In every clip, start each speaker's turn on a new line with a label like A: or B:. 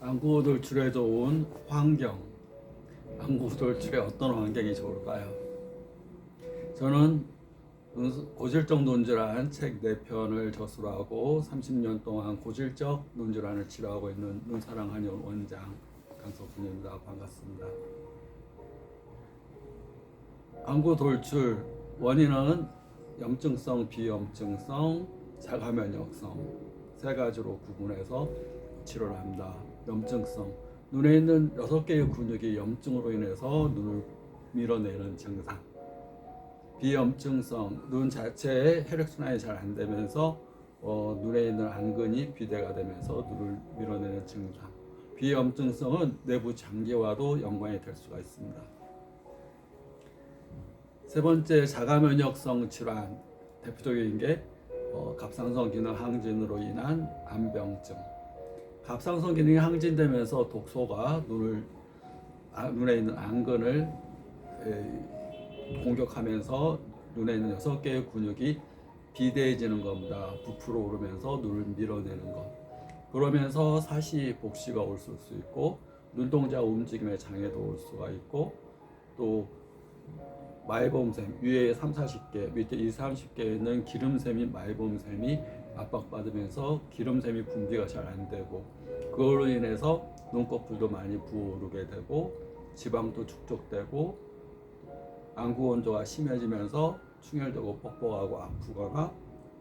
A: 안구 돌출에 좋은 환경, 안구 돌출에 어떤 환경이 좋을까요? 저는 고질적 눈질환 책 4편을 저술하고 30년 동안 고질적 눈질환을 치료하고 있는 눈사랑 한의원 원장 강석훈입니다. 반갑습니다. 안구 돌출 원인은 염증성, 비염증성, 자가면역성 세 가지로 구분해서 치료를 합니다. 염증성, 눈에 있는 6개의 근육이 염증으로 인해서 눈을 밀어내는 증상. 비염증성, 눈 자체에 혈액순환이 잘 안 되면서 눈에 있는 안근이 비대가 되면서 눈을 밀어내는 증상. 비염증성은 내부 장기와도 연관이 될 수가 있습니다. 세 번째, 자가면역성 질환. 대표적인 게 갑상선 기능 항진으로 인한 암병증. 갑상선 기능이 항진되면서 독소가 눈에 있는 안근을 공격하면서 눈에 있는 6개의 근육이 비대해지는 겁니다. 부풀어 오르면서 눈을 밀어내는 것. 그러면서 사시 복시가 올 수 있고 눈동자 움직임에 장애도 올 수가 있고 또 마이봄샘, 위에 30-40개, 밑에 20-30개에 있는 기름샘인 마이봄샘이 압박받으면서 기름샘이 분비가 잘 안 되고 그걸로 인해서 눈꺼풀도 많이 부어오르게 되고 지방도 축적되고 안구 온도가 심해지면서 충혈되고 뻑뻑하고 아프거나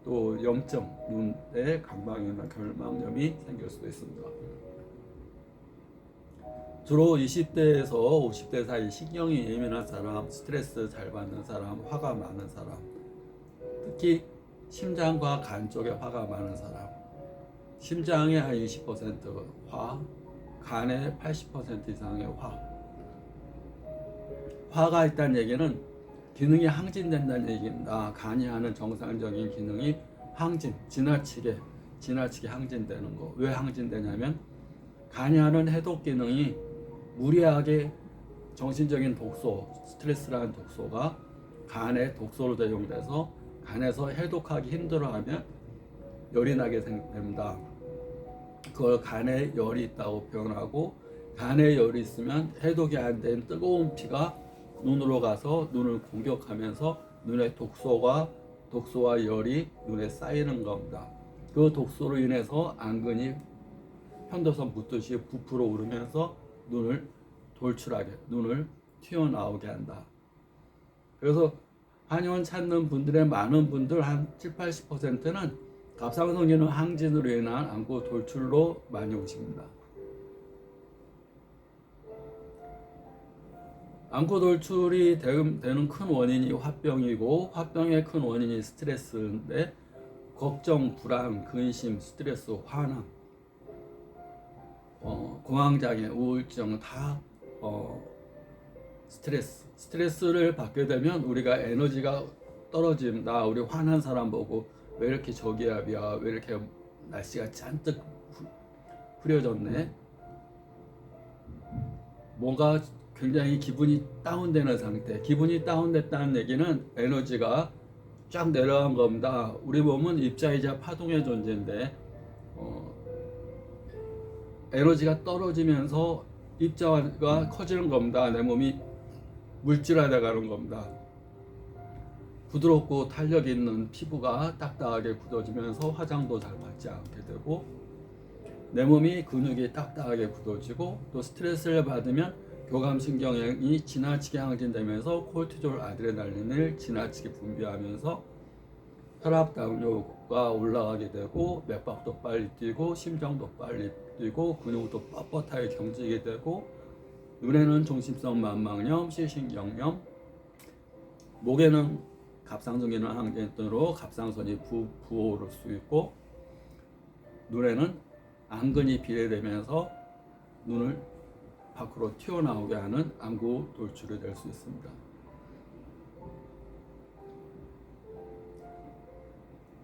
A: 또 염증, 눈에 강망이나 결막염이 생길 수도 있습니다. 주로 20대에서 50대 사이 신경이 예민한 사람, 스트레스 잘 받는 사람, 화가 많은 사람, 특히 심장과 간 쪽에 화가 많은 사람, 심장의 한 20% 화, 간의 80% 이상의 화가 있다는 얘기는 기능이 항진된다는 얘기입니다. 간이 하는 정상적인 기능이 지나치게 항진되는 거. 왜 항진되냐면 간이 하는 해독 기능이 무리하게 정신적인 독소, 스트레스라는 독소가 간에 독소로 작용돼서 간에서 해독하기 힘들어하면 열이 나게 됩니다. 그걸 간에 열이 있다고 표현하고 간에 열이 있으면 해독이 안 된 뜨거운 피가 눈으로 가서 눈을 공격하면서 눈의 독소와 열이 눈에 쌓이는 겁니다. 그 독소로 인해서 안근이 편도선 붓듯이 부풀어 오르면서 눈을 튀어나오게 한다. 그래서 한의원 찾는 분들의 많은 분들 한 70-80%는 갑상선 기능 항진으로 인한 안구 돌출로 많이 오십니다. 안구 돌출이 되는 큰 원인이 화병이고 화병의 큰 원인이 스트레스인데 걱정, 불안, 근심, 스트레스, 화남, 공황장애, 우울증 다 스트레스를 받게 되면 우리가 에너지가 떨어집니다. 우리 화난 사람 보고 왜 이렇게 저기압이야, 왜 이렇게 날씨가 잔뜩 흐려졌네, 뭔가 굉장히 기분이 다운되는 상태. 기분이 다운됐다는 얘기는 에너지가 쫙 내려간 겁니다. 우리 몸은 입자이자 파동의 존재인데 에너지가 떨어지면서 입자가 커지는 겁니다. 내 몸이 물질화돼 가는 겁니다. 부드럽고 탄력 있는 피부가 딱딱하게 굳어지면서 화장도 잘 받지 않게 되고 내 몸이 근육이 딱딱하게 굳어지고 또 스트레스를 받으면 교감신경이 지나치게 항진되면서 콜티졸, 아드레날린을 지나치게 분비하면서 혈압 당뇨가 올라가게 되고 맥박도 빨리 뛰고 심장도 빨리 뛰고 근육도 뻣뻣하게 경직이 되고 눈에는 종신성 만막염, 시신경염, 목에는 갑상선 기능 항진으로 갑상선이 부어오를 수 있고 눈에는 안근이 비대되면서 눈을 밖으로 튀어나오게 하는 안구 돌출이 될 수 있습니다.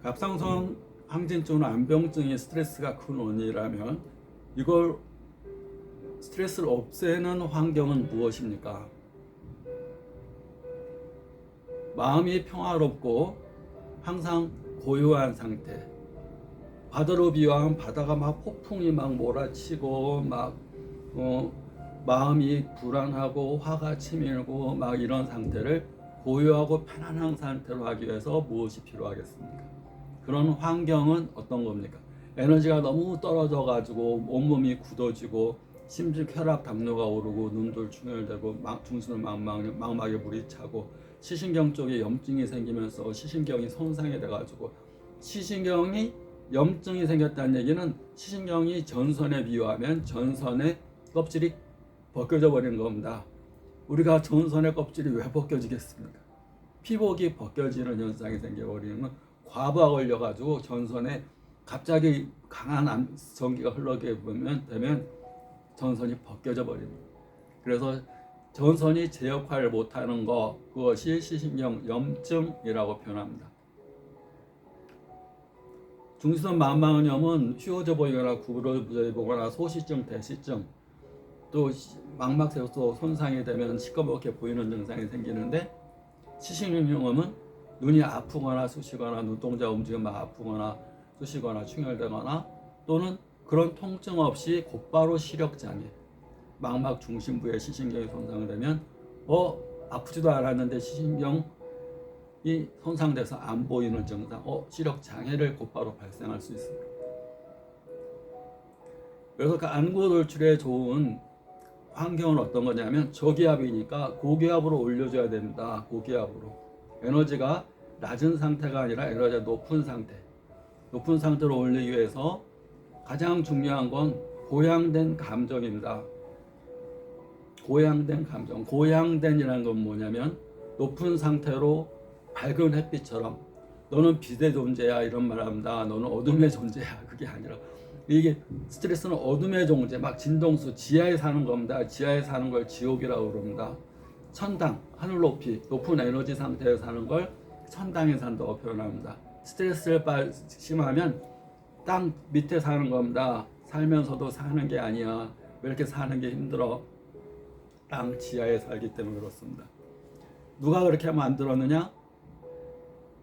A: 갑상선 항진증은 암병증이 스트레스가 큰 원인이라면 이걸 스트레스를 없애는 환경은 무엇입니까? 마음이 평화롭고 항상 고요한 상태, 바다로 비유하면 바다가 막 폭풍이 막 몰아치고 막 마음이 불안하고 화가 치밀고 막 이런 상태를 고요하고 편안한 상태로 하기 위해서 무엇이 필요하겠습니까? 그런 환경은 어떤 겁니까? 에너지가 너무 떨어져 가지고 온몸이 굳어지고 심지 혈압 담요가 오르고 눈도 충혈되고 중수는 망막에 물이 차고 시신경 쪽에 염증이 생기면서 시신경이 손상이 돼 가지고 시신경이 염증이 생겼다는 얘기는 시신경이 전선에 비유하면 전선의 껍질이 벗겨져 버린 겁니다. 우리가 전선의 껍질이 왜 벗겨지겠습니까? 피복이 벗겨지는 현상이 생겨버리는 건 과부하 걸려가지고 전선에 갑자기 강한 전기가 흘러게 되면 전선이 벗겨져 버립니다. 그래서 전선이 제 역할을 못하는 것, 그것이 시신경 염증이라고 표현합니다. 중수선 망막염은 휘어져 보이거나 구부러져 보거나 소시증, 대시증, 또 망막세포 손상이 되면 시꺼멓게 보이는 증상이 생기는데, 시신경염은 눈이 아프거나 쑤시거나 눈동자 움직이면 아프거나 쑤시거나 충혈되거나 또는 그런 통증 없이 곧바로 시력장애, 망막 중심부에 시신경이 손상되면 아프지도 않았는데 시신경이 손상돼서 안 보이는 증상, 시력장애를 곧바로 발생할 수 있습니다. 그래서 그 안구 돌출에 좋은 환경은 어떤 거냐면 저기압이니까 고기압으로 올려줘야 됩니다. 고기압으로. 에너지가 낮은 상태가 아니라 에너지가 높은 상태로 올리기 위해서 가장 중요한 건 고양된 감정입니다. 고양된 감정. 고양된이라는 건 뭐냐면 높은 상태로 밝은 햇빛처럼 너는 빛의 존재야 이런 말 합니다. 너는 어둠의 존재야. 그게 아니라 이게 스트레스는 어둠의 존재, 막 진동수, 지하에 사는 겁니다. 지하에 사는 걸 지옥이라고 그럽니다. 천당, 하늘 높이, 높은 에너지 상태에 사는 걸 천당에 산다고 표현합니다. 스트레스를 심하면 땅 밑에 사는 겁니다. 살면서도 사는 게 아니야. 왜 이렇게 사는 게 힘들어? 땅 지하에 살기 때문에 그렇습니다. 누가 그렇게 만들었느냐?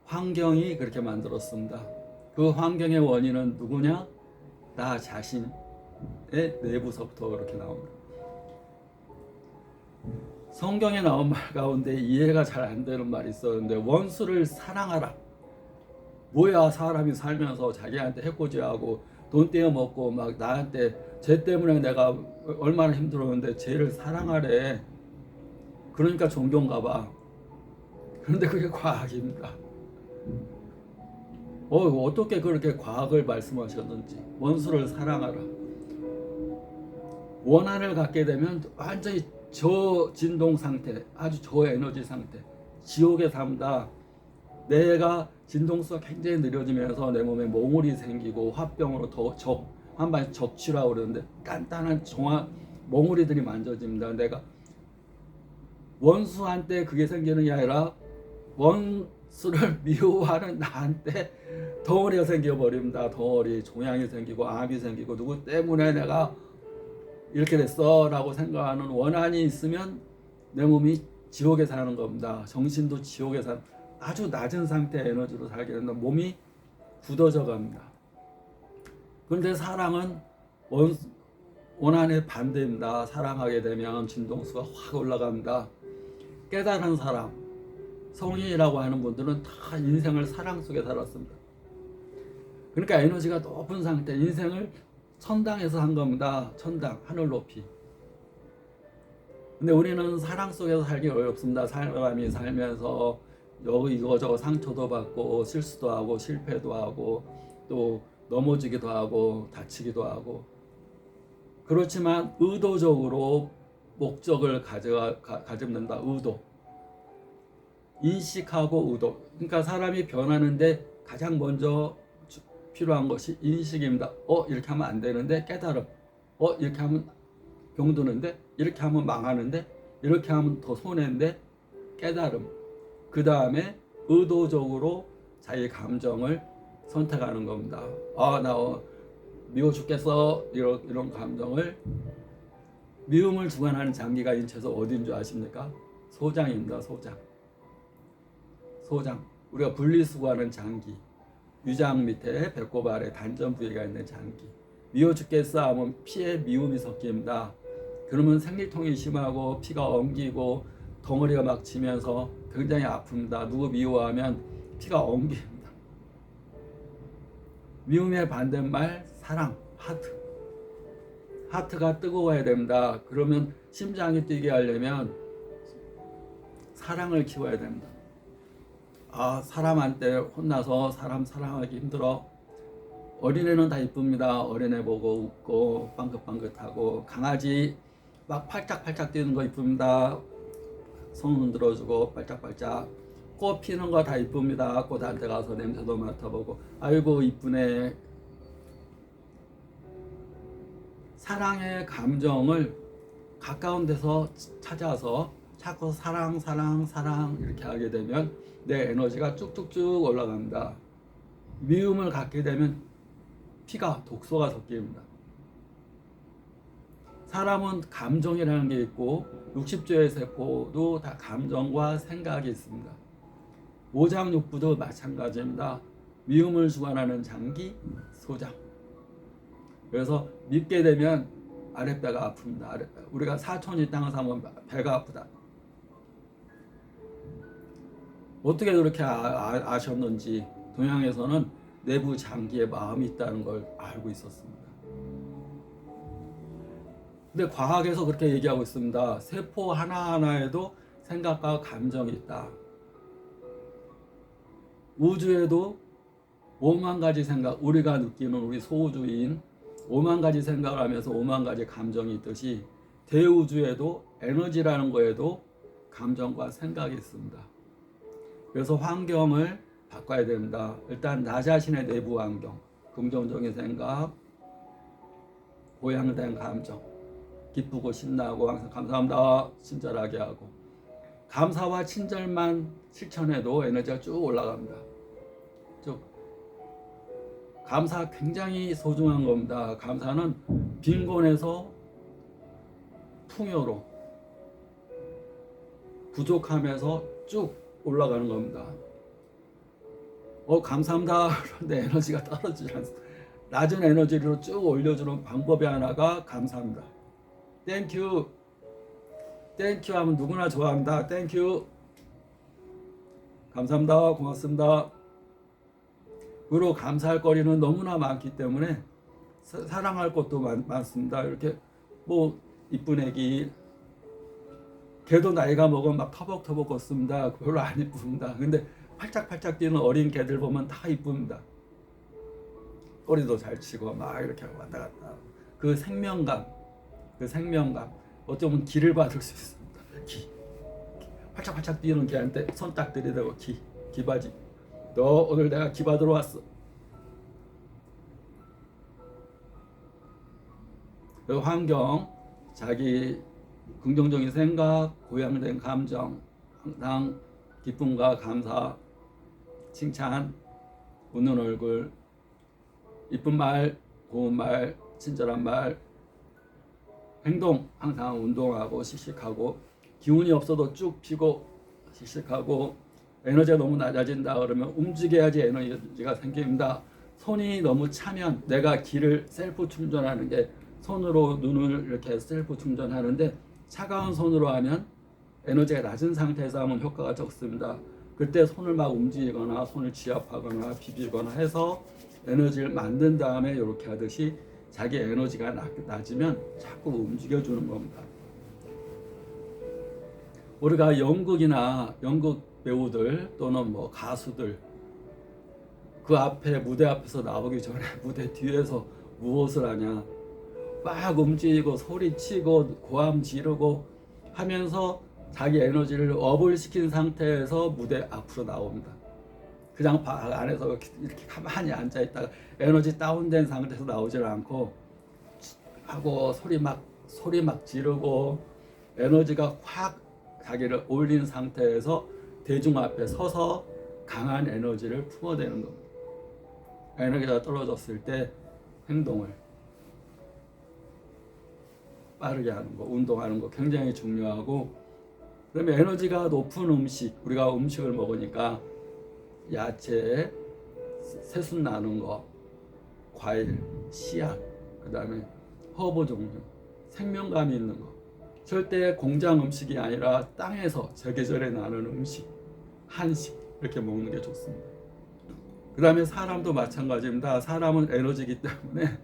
A: 환경이 그렇게 만들었습니다. 그 환경의 원인은 누구냐? 나 자신의 내부서부터 그렇게 나옵니다. 성경에 나온 말 가운데 이해가 잘 안 되는 말이 있었는데, 원수를 사랑하라. 뭐야, 사람이 살면서 자기한테 해코지하고 돈 떼어먹고 막 나한테 쟤 때문에 내가 얼마나 힘들었는데 쟤를 사랑하래. 그러니까 존경가 봐. 그런데 그게 과학입니다. 어떻게 그렇게 과학을 말씀하셨는지. 원수를 사랑하라. 원한을 갖게 되면 완전히 저진동 상태, 아주 저에너지 상태, 지옥에 삽니다. 내가 진동수가 굉장히 느려지면서 내 몸에 몽울이 생기고 화병으로 한번 적치라고 그러는데 단단한 몽울이들이 만져집니다. 내가 원수한테 그게 생기는 게 아니라 원수를 미워하는 나한테 덩어리가 생겨버립니다. 덩어리, 종양이 생기고 암이 생기고 누구 때문에 내가 이렇게 됐어 라고 생각하는 원한이 있으면 내 몸이 지옥에 사는 겁니다. 정신도 지옥에 사는, 아주 낮은 상태의 에너지로 살게 된다. 몸이 굳어져 갑니다. 그런데 사랑은 원한의 반대입니다. 사랑하게 되면 진동수가 확 올라갑니다. 깨달은 사람, 성인이라고 하는 분들은 다 인생을 사랑 속에 살았습니다. 그러니까 에너지가 높은 상태, 인생을 천당에서 한 겁니다. 천당, 하늘 높이. 근데 우리는 사랑 속에서 살기 어렵습니다. 사람이 살면서 이거저거 상처도 받고 실수도 하고 실패도 하고 또 넘어지기도 하고 다치기도 하고, 그렇지만 의도적으로 목적을 가집는다. 의도, 인식하고 의도. 그러니까 사람이 변하는데 가장 먼저 필요한 것이 인식입니다. 이렇게 하면 안 되는데 깨달음. 이렇게 하면 병드는데, 이렇게 하면 망하는데, 이렇게 하면 더 손해인데 깨달음. 그 다음에 의도적으로 자기 감정을 선택하는 겁니다. 나 미워 죽겠어. 이런 감정을, 미움을 주관하는 장기가 인체에서 어딘 줄 아십니까? 소장입니다. 소장. 우리가 분리수거하는 장기. 위장 밑에 배꼽 아래 단전 부위가 있는 장기. 미워 죽겠어 하면 피에 미움이 섞입니다. 그러면 생리통이 심하고 피가 엉기고 덩어리가 막 치면서 굉장히 아픕니다. 누구 미워하면 피가 엉깁니다. 미움의 반대말 사랑, 하트. 하트가 뜨거워야 됩니다. 그러면 심장이 뛰게 하려면 사랑을 키워야 됩니다. 사람한테 혼나서 사람 사랑하기 힘들어. 어린애는 다 이쁩니다. 어린애 보고 웃고 빵긋빵긋하고, 강아지 막 팔짝팔짝 뛰는 거 이쁩니다. 손 흔들어주고 팔짝팔짝. 꽃 피는 거 다 이쁩니다. 꽃한테 가서 냄새도 맡아보고 아이고 이쁘네. 사랑의 감정을 가까운 데서 찾아서 자꾸 사랑 사랑 사랑 이렇게 하게 되면 내 에너지가 쭉쭉쭉 올라갑니다. 미움을 갖게 되면 피가 독소가 섞입니다. 사람은 감정이라는 게 있고 60조의 세포도 다 감정과 생각이 있습니다. 오장육부도 마찬가지입니다. 미움을 주관하는 장기, 소장. 그래서 밉게 되면 아랫배가 아픕니다. 아랫배. 우리가 사촌이 땅을 사면 배가 아프다. 어떻게 그렇게 아셨는지 동양에서는 내부 장기에 마음이 있다는 걸 알고 있었습니다. 근데 과학에서 그렇게 얘기하고 있습니다. 세포 하나하나에도 생각과 감정이 있다. 우주에도 5만 가지 생각, 우리가 느끼는 우리 소우주인 5만 가지 생각을 하면서 5만 가지 감정이 있듯이 대우주에도 에너지라는 거에도 감정과 생각이 있습니다. 그래서 환경을 바꿔야 됩니다. 일단 나 자신의 내부 환경, 긍정적인 생각, 고양된 감정, 기쁘고 신나고 항상 감사합니다 친절하게 하고, 감사와 친절만 실천해도 에너지가 쭉 올라갑니다. 즉 감사 굉장히 소중한 겁니다. 감사는 빈곤에서 풍요로, 부족함에서 쭉 올라가는 겁니다. 감사합니다. 그런데 에너지가 떨어지지 않습니다. 낮은 에너지로 쭉 올려주는 방법의 하나가 감사합니다. 땡큐. 땡큐 하면 누구나 좋아합니다. 땡큐. 감사합니다. 고맙습니다. 그리고 감사할 거리는 너무나 많기 때문에 사랑할 것도 많습니다. 이렇게 뭐 이쁜 애기, 걔도 나이가 먹으면 막 터벅터벅 걷습니다. 별로 안 이쁩니다. 근데 팔짝팔짝 뛰는 어린 개들 보면 다 이쁩니다. 꼬리도 잘 치고 막 이렇게 왔다 갔다. 그 생명감, 어쩌면 기를 받을 수 있습니다. 기. 팔짝팔짝 뛰는 개한테 손 딱 들이대고 기바지. 너 오늘 내가 기 받으러 왔어. 그 환경, 자기 긍정적인 생각, 고양된 감정, 항상 기쁨과 감사, 칭찬, 웃는 얼굴, 이쁜 말, 고운 말, 친절한 말, 행동, 항상 운동하고 씩씩하고, 기운이 없어도 쭉 피고 씩씩하고, 에너지가 너무 낮아진다 그러면 움직여야지 에너지가 생깁니다. 손이 너무 차면 내가 기를 셀프 충전하는 게 손으로 눈을 이렇게 셀프 충전하는데, 차가운 손으로 하면 에너지가 낮은 상태에서 하면 효과가 적습니다. 그때 손을 막 움직이거나 손을 지압하거나 비비거나 해서 에너지를 만든 다음에 이렇게 하듯이 자기 에너지가 낮으면 자꾸 움직여주는 겁니다. 우리가 연극이나 연극 배우들 또는 뭐 가수들, 그 앞에 무대 앞에서 나오기 전에 무대 뒤에서 무엇을 하냐, 막 움직이고 소리치고 고함 지르고 하면서 자기 에너지를 업을 시킨 상태에서 무대 앞으로 나옵니다. 그냥 안에서 이렇게 가만히 앉아 있다가 에너지 다운된 상태에서 나오질 않고 하고 소리 막 지르고 에너지가 확 자기를 올린 상태에서 대중 앞에 서서 강한 에너지를 품어대는 겁니다. 에너지가 떨어졌을 때 행동을 빠르게 하는 거, 운동하는 거 굉장히 중요하고, 그다음에 에너지가 높은 음식, 우리가 음식을 먹으니까 야채, 새순 나는 거, 과일, 씨앗, 그 다음에 허브 종류, 생명감이 있는 거. 절대 공장 음식이 아니라 땅에서 제계절에 나는 음식, 한식 이렇게 먹는 게 좋습니다. 그 다음에 사람도 마찬가지입니다. 사람은 에너지이기 때문에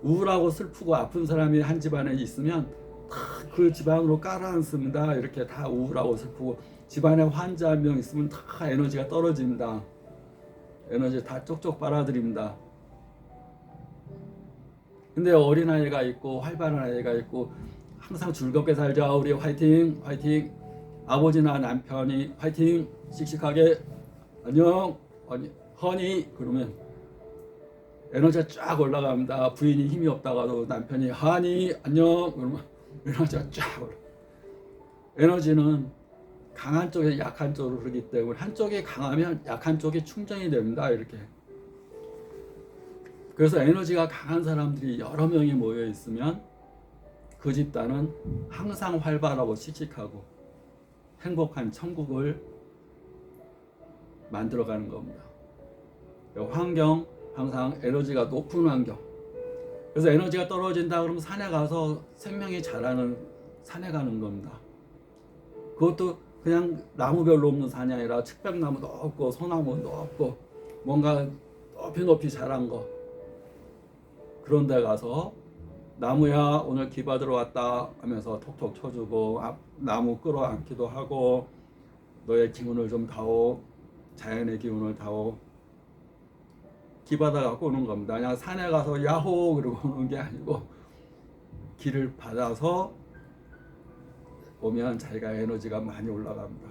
A: 우울하고 슬프고 아픈 사람이 한 집안에 있으면 다 그 집안으로 깔아앉습니다. 이렇게 다 우울하고 슬프고, 집안에 환자 한 명 있으면 다 에너지가 떨어집니다. 에너지 다 쪽쪽 빨아들입니다. 근데 어린아이가 있고 활발한 아이가 있고 항상 즐겁게 살자, 우리 화이팅 화이팅, 아버지나 남편이 화이팅 씩씩하게 안녕 허니 그러면 에너지가 쫙 올라갑니다. 부인이 힘이 없다가도 남편이 하니 안녕 그러면 에너지가 쫙 올라. 에너지는 강한 쪽에 약한 쪽으로 흐르기 때문에 한쪽이 강하면 약한 쪽이 충전이 됩니다. 이렇게. 그래서 에너지가 강한 사람들이 여러 명이 모여 있으면 그 집단은 항상 활발하고 씩씩하고 행복한 천국을 만들어가는 겁니다. 환경, 항상 에너지가 높은 환경. 그래서 에너지가 떨어진다 그러면 산에 가서 생명이 자라는 산에 가는 겁니다. 그것도 그냥 나무 별로 없는 산이 아니라 측백나무도 없고 소나무도 없고 뭔가 높이 자란 거, 그런 데 가서 나무야 오늘 기 받으러 왔다 하면서 톡톡 쳐주고 나무 끌어안기도 하고 너의 기운을 좀 다오, 자연의 기운을 다오, 기 받아 갖고 오는 겁니다. 그냥 산에 가서 야호 그러고 오는 게 아니고 기를 받아서 오면 자기가 에너지가 많이 올라갑니다.